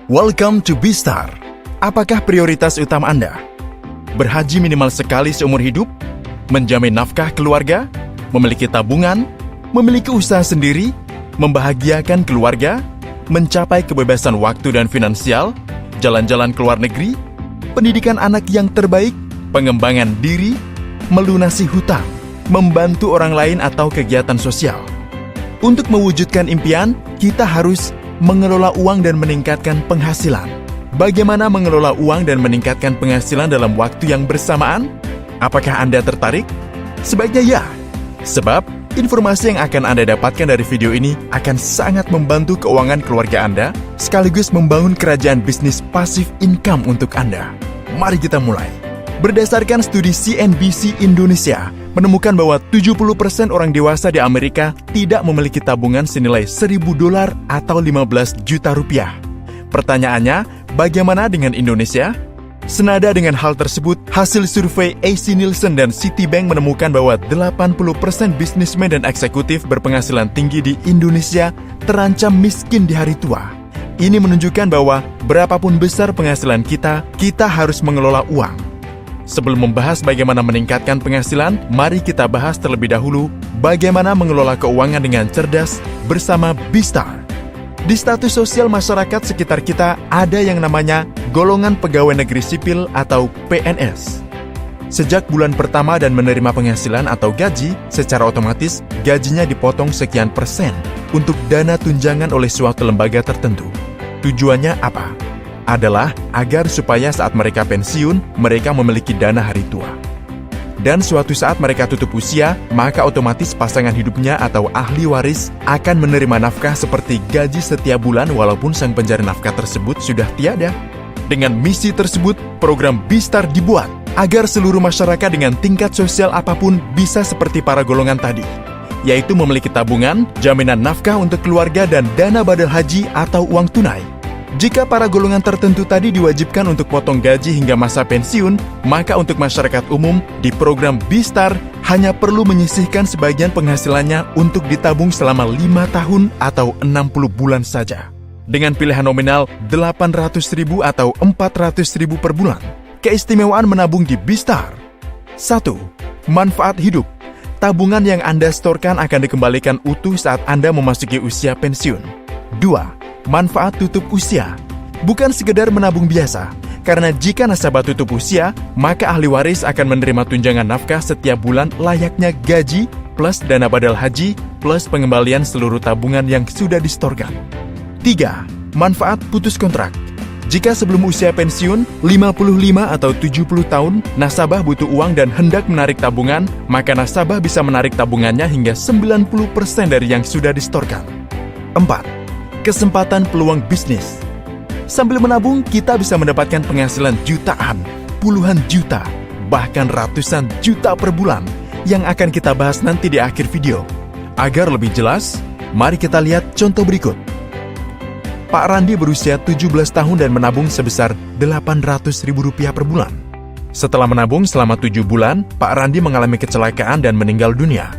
Welcome to Bistar. Apakah prioritas utama Anda? Berhaji minimal sekali seumur hidup? Menjamin nafkah keluarga? Memiliki tabungan? Memiliki usaha sendiri? Membahagiakan keluarga? Mencapai kebebasan waktu dan finansial? Jalan-jalan ke luar negeri? Pendidikan anak yang terbaik? Pengembangan diri? Melunasi hutang? Membantu orang lain atau kegiatan sosial? Untuk mewujudkan impian, kita harus mengelola uang dan meningkatkan penghasilan. Bagaimana mengelola uang dan meningkatkan penghasilan dalam waktu yang bersamaan? Apakah Anda tertarik? Sebaiknya ya. Sebab, informasi yang akan Anda dapatkan dari video ini akan sangat membantu keuangan keluarga Anda, sekaligus membangun kerajaan bisnis pasif income untuk Anda. Mari kita mulai. Berdasarkan studi CNBC Indonesia, menemukan bahwa 70% orang dewasa di Amerika tidak memiliki tabungan senilai $1.000 atau 15 juta rupiah. Pertanyaannya, bagaimana dengan Indonesia? Senada dengan hal tersebut, hasil survei AC Nielsen dan Citibank menemukan bahwa 80% bisnismen dan eksekutif berpenghasilan tinggi di Indonesia terancam miskin di hari tua. Ini menunjukkan bahwa berapapun besar penghasilan kita harus mengelola uang. Sebelum membahas bagaimana meningkatkan penghasilan, mari kita bahas terlebih dahulu bagaimana mengelola keuangan dengan cerdas bersama Bistar. Di status sosial masyarakat sekitar kita ada yang namanya golongan pegawai negeri sipil atau PNS. Sejak bulan pertama dan menerima penghasilan atau gaji, secara otomatis gajinya dipotong sekian persen untuk dana tunjangan oleh suatu lembaga tertentu. Tujuannya apa? Adalah agar supaya saat mereka pensiun, mereka memiliki dana hari tua. Dan suatu saat mereka tutup usia, maka otomatis pasangan hidupnya atau ahli waris akan menerima nafkah seperti gaji setiap bulan walaupun sang pencari nafkah tersebut sudah tiada. Dengan misi tersebut, program Bistar dibuat agar seluruh masyarakat dengan tingkat sosial apapun bisa seperti para golongan tadi, yaitu memiliki tabungan, jaminan nafkah untuk keluarga dan dana badal haji atau uang tunai. Jika para golongan tertentu tadi diwajibkan untuk potong gaji hingga masa pensiun, maka untuk masyarakat umum di program Bistar hanya perlu menyisihkan sebagian penghasilannya untuk ditabung selama 5 tahun atau 60 bulan saja. Dengan pilihan nominal 800.000 atau 400.000 per bulan. Keistimewaan menabung di Bistar. 1. Manfaat hidup. Tabungan yang Anda setorkan akan dikembalikan utuh saat Anda memasuki usia pensiun. 2. Manfaat tutup usia. Bukan sekedar menabung biasa, karena jika nasabah tutup usia, maka ahli waris akan menerima tunjangan nafkah setiap bulan layaknya gaji plus dana badal haji plus pengembalian seluruh tabungan yang sudah disetorkan. 3. Manfaat putus kontrak. Jika sebelum usia pensiun, 55 atau 70 tahun, nasabah butuh uang dan hendak menarik tabungan, maka nasabah bisa menarik tabungannya hingga 90% dari yang sudah disetorkan. 4. Kesempatan peluang bisnis. Sambil menabung, kita bisa mendapatkan penghasilan jutaan, puluhan juta, bahkan ratusan juta per bulan yang akan kita bahas nanti di akhir video. Agar lebih jelas, mari kita lihat contoh berikut. Pak Randi berusia 17 tahun dan menabung sebesar Rp800.000 per bulan. Setelah menabung selama 7 bulan, Pak Randi mengalami kecelakaan dan meninggal dunia.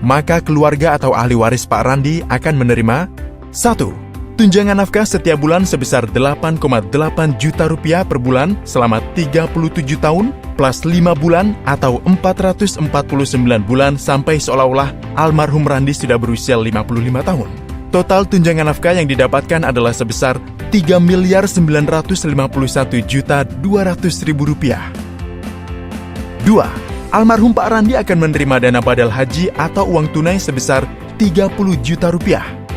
Maka keluarga atau ahli waris Pak Randi akan menerima 1. Tunjangan nafkah setiap bulan sebesar Rp8,8 juta per bulan selama 37 tahun plus 5 bulan atau 449 bulan sampai seolah-olah almarhum Randi sudah berusia 55 tahun. Total tunjangan nafkah yang didapatkan adalah sebesar Rp3.951.200.000. 2. Almarhum Pak Randi akan menerima dana badal haji atau uang tunai sebesar Rp30 juta. 3.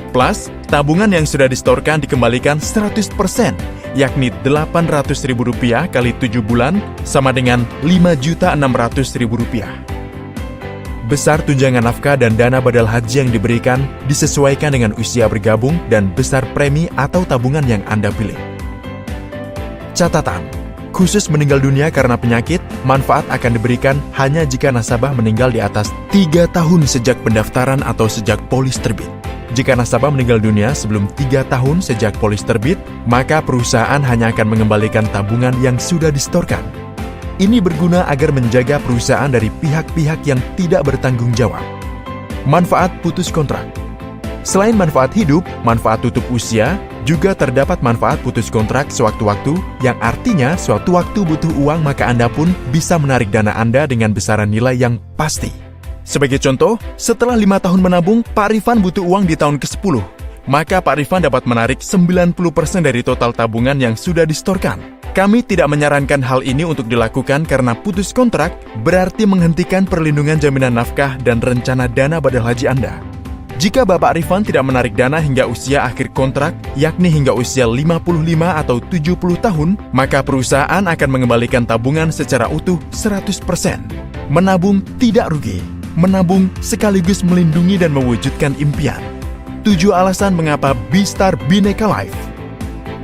Plus, tabungan yang sudah disetorkan dikembalikan 100%, yakni Rp800.000 kali 7 bulan sama dengan Rp5.600.000. Besar tunjangan nafkah dan dana badal haji yang diberikan disesuaikan dengan usia bergabung dan besar premi atau tabungan yang Anda pilih. Catatan, khusus meninggal dunia karena penyakit, manfaat akan diberikan hanya jika nasabah meninggal di atas 3 tahun sejak pendaftaran atau sejak polis terbit. Jika nasabah meninggal dunia sebelum 3 tahun sejak polis terbit, maka perusahaan hanya akan mengembalikan tabungan yang sudah disetorkan. Ini berguna agar menjaga perusahaan dari pihak-pihak yang tidak bertanggung jawab. Manfaat putus kontrak. Selain manfaat hidup, manfaat tutup usia, Juga terdapat manfaat putus kontrak sewaktu-waktu, yang artinya sewaktu-waktu butuh uang maka Anda pun bisa menarik dana Anda dengan besaran nilai yang pasti. Sebagai contoh, setelah 5 tahun menabung, Pak Rifan butuh uang di tahun ke-10. Maka Pak Rifan dapat menarik 90% dari total tabungan yang sudah distorkan. Kami tidak menyarankan hal ini untuk dilakukan karena putus kontrak berarti menghentikan perlindungan jaminan nafkah dan rencana dana badal haji Anda. Jika Bapak Rifan tidak menarik dana hingga usia akhir kontrak, yakni hingga usia 55 atau 70 tahun, maka perusahaan akan mengembalikan tabungan secara utuh 100%. Menabung tidak rugi. Menabung sekaligus melindungi dan mewujudkan impian. 7 alasan mengapa B-Star Bhinneka Life.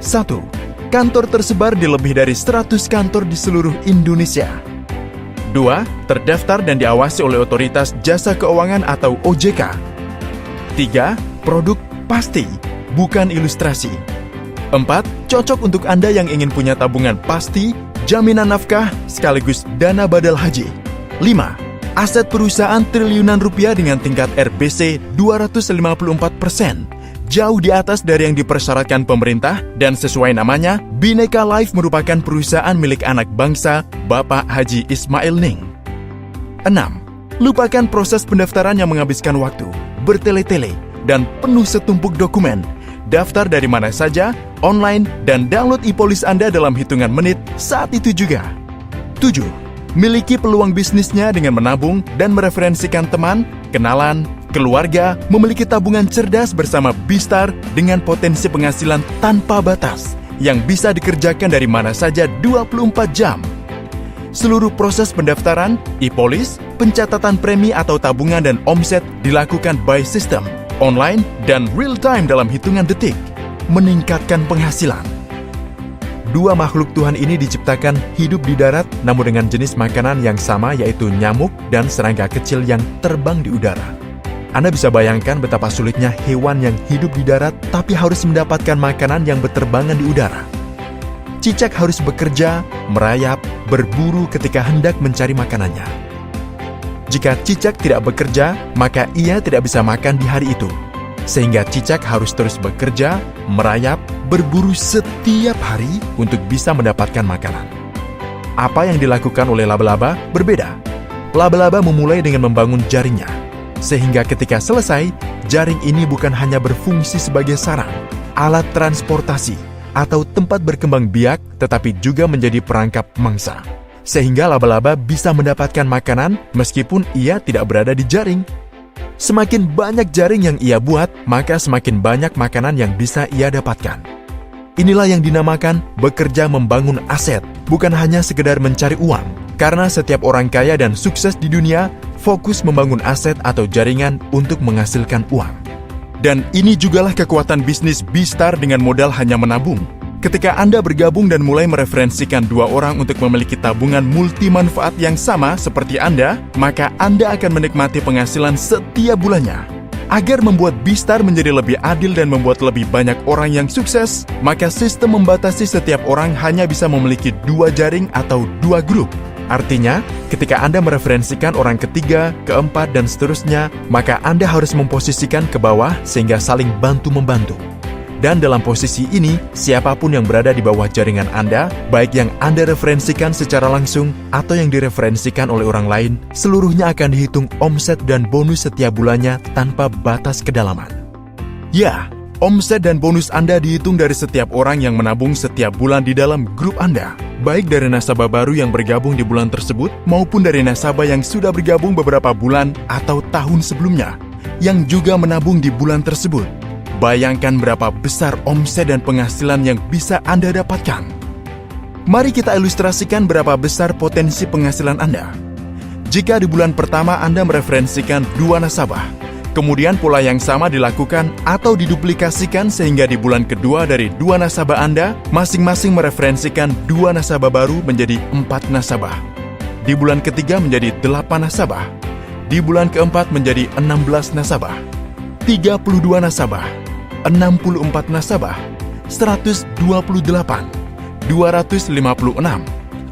1. Kantor tersebar di lebih dari 100 kantor di seluruh Indonesia. 2. Terdaftar dan diawasi oleh Otoritas Jasa Keuangan atau OJK. 3. Produk pasti, bukan ilustrasi. 4. Cocok untuk Anda yang ingin punya tabungan pasti, jaminan nafkah, sekaligus dana badal haji. 5. Aset perusahaan triliunan rupiah dengan tingkat RBC 254%, jauh di atas dari yang dipersyaratkan pemerintah, dan sesuai namanya, Bhinneka Life merupakan perusahaan milik anak bangsa, Bapak Haji Ismail Ning. 6. Lupakan proses pendaftaran yang menghabiskan waktu, bertele-tele, dan penuh setumpuk dokumen. Daftar dari mana saja, online, dan download e-polis Anda dalam hitungan menit saat itu juga. 7. Miliki peluang bisnisnya dengan menabung dan mereferensikan teman, kenalan, keluarga, memiliki tabungan cerdas bersama B-Star dengan potensi penghasilan tanpa batas, yang bisa dikerjakan dari mana saja 24 jam. Seluruh proses pendaftaran, e-polis, pencatatan premi atau tabungan dan omset dilakukan by system, online, dan real time dalam hitungan detik, meningkatkan penghasilan. 2 makhluk Tuhan ini diciptakan hidup di darat namun dengan jenis makanan yang sama yaitu nyamuk dan serangga kecil yang terbang di udara. Anda bisa bayangkan betapa sulitnya hewan yang hidup di darat tapi harus mendapatkan makanan yang berterbangan di udara. Cicak harus bekerja, merayap, berburu ketika hendak mencari makanannya. Jika cicak tidak bekerja, maka ia tidak bisa makan di hari itu. Sehingga cicak harus terus bekerja, merayap, berburu setiap hari untuk bisa mendapatkan makanan. Apa yang dilakukan oleh laba-laba berbeda. Laba-laba memulai dengan membangun jaringnya. Sehingga ketika selesai, jaring ini bukan hanya berfungsi sebagai sarang, alat transportasi, atau tempat berkembang biak, tetapi juga menjadi perangkap mangsa. Sehingga laba-laba bisa mendapatkan makanan meskipun ia tidak berada di jaring. Semakin banyak jaring yang ia buat, maka semakin banyak makanan yang bisa ia dapatkan. Inilah yang dinamakan bekerja membangun aset, bukan hanya sekedar mencari uang. Karena setiap orang kaya dan sukses di dunia fokus membangun aset atau jaringan untuk menghasilkan uang. Dan ini jugalah kekuatan bisnis B-Star dengan modal hanya menabung. Ketika Anda bergabung dan mulai mereferensikan 2 orang untuk memiliki tabungan multi manfaat yang sama seperti Anda, maka Anda akan menikmati penghasilan setiap bulannya. Agar membuat B-Star menjadi lebih adil dan membuat lebih banyak orang yang sukses, maka sistem membatasi setiap orang hanya bisa memiliki 2 jaring atau 2 grup. Artinya, ketika Anda mereferensikan orang ketiga, keempat, dan seterusnya, maka Anda harus memposisikan ke bawah sehingga saling bantu-membantu. Dan dalam posisi ini, siapapun yang berada di bawah jaringan Anda, baik yang Anda referensikan secara langsung atau yang direferensikan oleh orang lain, seluruhnya akan dihitung omset dan bonus setiap bulannya tanpa batas kedalaman. Ya, omset dan bonus Anda dihitung dari setiap orang yang menabung setiap bulan di dalam grup Anda. Baik dari nasabah baru yang bergabung di bulan tersebut, maupun dari nasabah yang sudah bergabung beberapa bulan atau tahun sebelumnya, yang juga menabung di bulan tersebut. Bayangkan berapa besar omset dan penghasilan yang bisa Anda dapatkan. Mari kita ilustrasikan berapa besar potensi penghasilan Anda. Jika di bulan pertama Anda mereferensikan 2 nasabah, kemudian pola yang sama dilakukan atau diduplikasikan sehingga di bulan kedua dari 2 nasabah Anda, masing-masing mereferensikan 2 nasabah baru menjadi 4 nasabah. Di bulan ketiga menjadi 8 nasabah. Di bulan keempat menjadi 16 nasabah. 32 nasabah. 64 nasabah. 128. 256.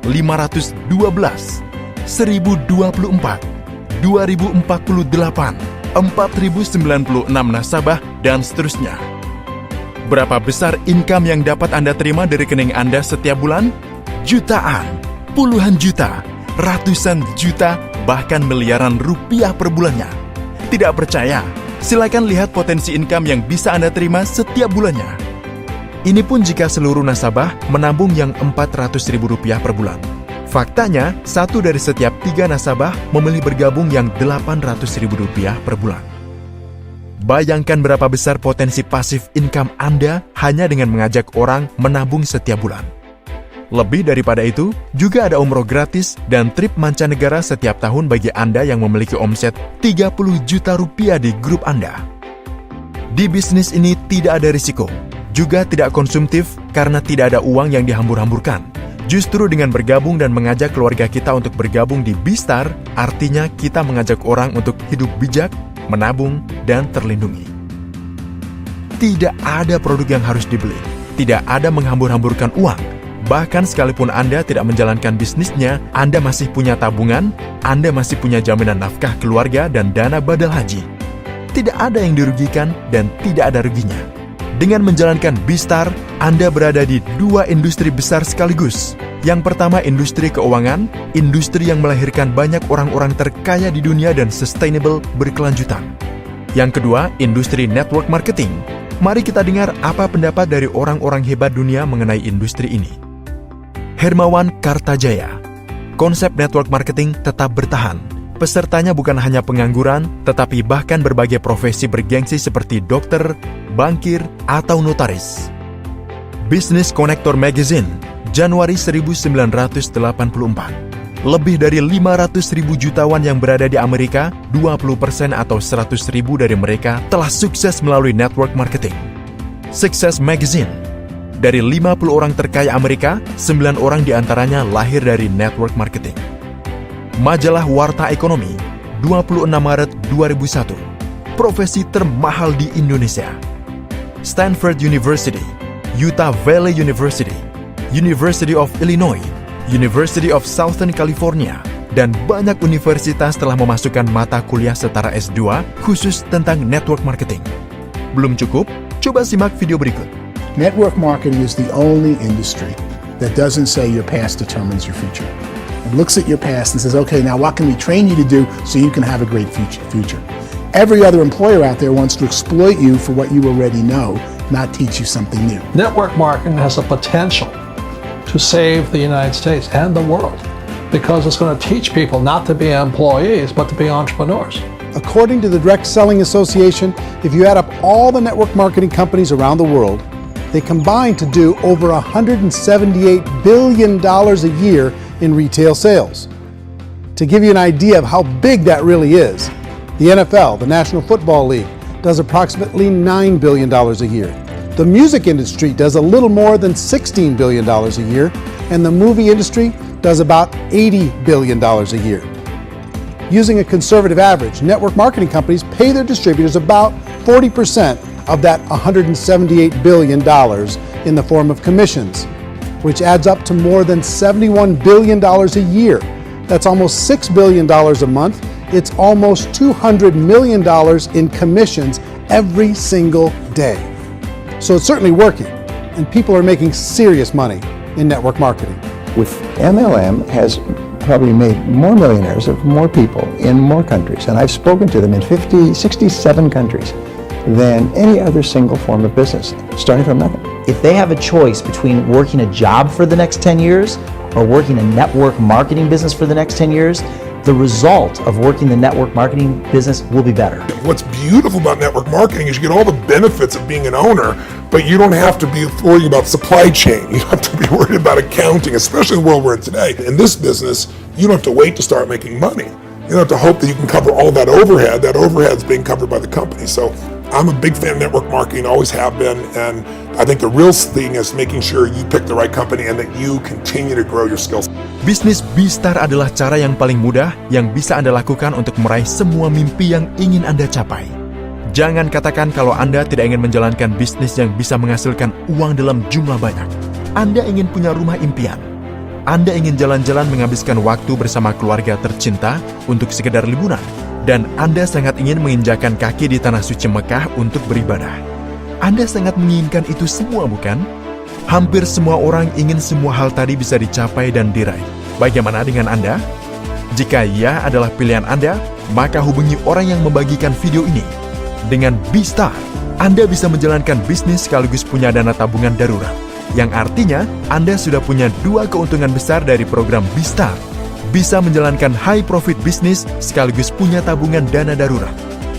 512. 1024. 2048. 4096 nasabah, dan seterusnya. Berapa besar income yang dapat Anda terima dari rekening Anda setiap bulan? Jutaan, puluhan juta, ratusan juta, bahkan miliaran rupiah per bulannya. Tidak percaya? Silakan lihat potensi income yang bisa Anda terima setiap bulannya. Ini pun jika seluruh nasabah menabung yang Rp400.000 per bulan. Faktanya, 1 dari setiap 3 nasabah memilih bergabung yang Rp800.000 per bulan. Bayangkan berapa besar potensi pasif income Anda hanya dengan mengajak orang menabung setiap bulan. Lebih daripada itu, juga ada umroh gratis dan trip mancanegara setiap tahun bagi Anda yang memiliki omset Rp30 juta di grup Anda. Di bisnis ini tidak ada risiko, juga tidak konsumtif karena tidak ada uang yang dihambur-hamburkan. Justru dengan bergabung dan mengajak keluarga kita untuk bergabung di Bistar, artinya kita mengajak orang untuk hidup bijak, menabung, dan terlindungi. Tidak ada produk yang harus dibeli, tidak ada menghambur-hamburkan uang. Bahkan sekalipun Anda tidak menjalankan bisnisnya, Anda masih punya tabungan, Anda masih punya jaminan nafkah keluarga dan dana badal haji. Tidak ada yang dirugikan dan tidak ada ruginya. Dengan menjalankan Bistar, Anda berada di 2 industri besar sekaligus. Yang pertama industri keuangan, industri yang melahirkan banyak orang-orang terkaya di dunia dan sustainable berkelanjutan. Yang kedua, industri network marketing. Mari kita dengar apa pendapat dari orang-orang hebat dunia mengenai industri ini. Hermawan Kartajaya. Konsep network marketing tetap bertahan. Pesertanya bukan hanya pengangguran, tetapi bahkan berbagai profesi bergengsi seperti dokter, bankir, atau notaris. Business Connector Magazine, Januari 1984. Lebih dari 500.000 jutawan yang berada di Amerika, 20% atau 100.000 dari mereka telah sukses melalui network marketing. Success Magazine. Dari 50 orang terkaya Amerika, 9 orang diantaranya lahir dari network marketing. Majalah Warta Ekonomi, 26 Maret 2001. Profesi termahal di Indonesia. Stanford University, Utah Valley University, University of Illinois, University of Southern California, dan banyak universitas telah memasukkan mata kuliah setara S2 khusus tentang network marketing. Belum cukup? Coba simak video berikut. Network marketing is the only industry that doesn't say your past determines your future. It looks at your past and says, okay, now what can we train you to do so you can have a great future? Every other employer out there wants to exploit you for what you already know, not teach you something new. Network marketing has a potential to save the United States and the world because it's going to teach people not to be employees but to be entrepreneurs. According to the Direct Selling Association, if you add up all the network marketing companies around the world, they combine to do over $178 billion a year in retail sales. To give you an idea of how big that really is, the NFL, the National Football League, does approximately $9 billion a year. The music industry does a little more than $16 billion a year, and the movie industry does about $80 billion a year. Using a conservative average, network marketing companies pay their distributors about 40% of that $178 billion in the form of commissions, which adds up to more than $71 billion a year. That's almost $6 billion a month. It's almost $200 million in commissions every single day. So it's certainly working, and people are making serious money in network marketing. With MLM has probably made more millionaires of more people in more countries, and I've spoken to them in 67 countries, than any other single form of business, starting from nothing. If they have a choice between working a job for the next 10 years or working a network marketing business for the next 10 years, the result of working the network marketing business will be better. What's beautiful about network marketing is you get all the benefits of being an owner, but you don't have to be worrying about supply chain. You don't have to be worried about accounting, especially in the world we're in today. In this business, you don't have to wait to start making money. You don't have to hope that you can cover all that overhead. That overhead's being covered by the company. So I'm a big fan of network marketing, always have been, and I think the real thing is making sure you pick the right company and that you continue to grow your skills. Bisnis Bistar adalah cara yang paling mudah yang bisa Anda lakukan untuk meraih semua mimpi yang ingin Anda capai. Jangan katakan kalau Anda tidak ingin menjalankan bisnis yang bisa menghasilkan uang dalam jumlah banyak. Anda ingin punya rumah impian. Anda ingin jalan-jalan menghabiskan waktu bersama keluarga tercinta untuk sekedar liburan. Dan Anda sangat ingin menginjakan kaki di tanah suci Mekah untuk beribadah. Anda sangat menginginkan itu semua, bukan? Hampir semua orang ingin semua hal tadi bisa dicapai dan diraih. Bagaimana dengan Anda? Jika ya adalah pilihan Anda, maka hubungi orang yang membagikan video ini. Dengan B-Star, Anda bisa menjalankan bisnis sekaligus punya dana tabungan darurat. Yang artinya, Anda sudah punya dua keuntungan besar dari program B-Star. Bisa menjalankan high profit bisnis sekaligus punya tabungan dana darurat.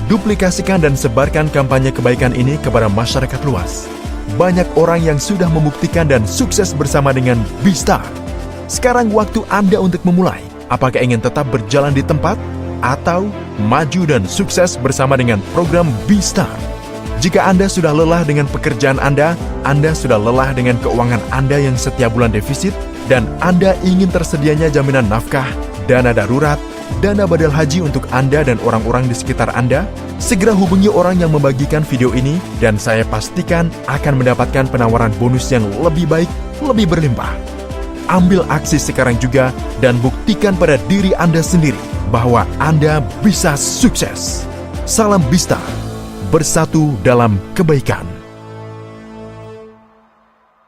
Duplikasikan dan sebarkan kampanye kebaikan ini kepada masyarakat luas. Banyak orang yang sudah membuktikan dan sukses bersama dengan B-Star. Sekarang waktu Anda untuk memulai. Apakah ingin tetap berjalan di tempat atau maju dan sukses bersama dengan program B-Star? Jika Anda sudah lelah dengan pekerjaan Anda sudah lelah dengan keuangan Anda yang setiap bulan defisit, dan Anda ingin tersedianya jaminan nafkah, dana darurat, dana badal haji untuk Anda dan orang-orang di sekitar Anda, segera hubungi orang yang membagikan video ini dan saya pastikan akan mendapatkan penawaran bonus yang lebih baik, lebih berlimpah. Ambil aksi sekarang juga dan buktikan pada diri Anda sendiri bahwa Anda bisa sukses. Salam B-Star, bersatu dalam kebaikan.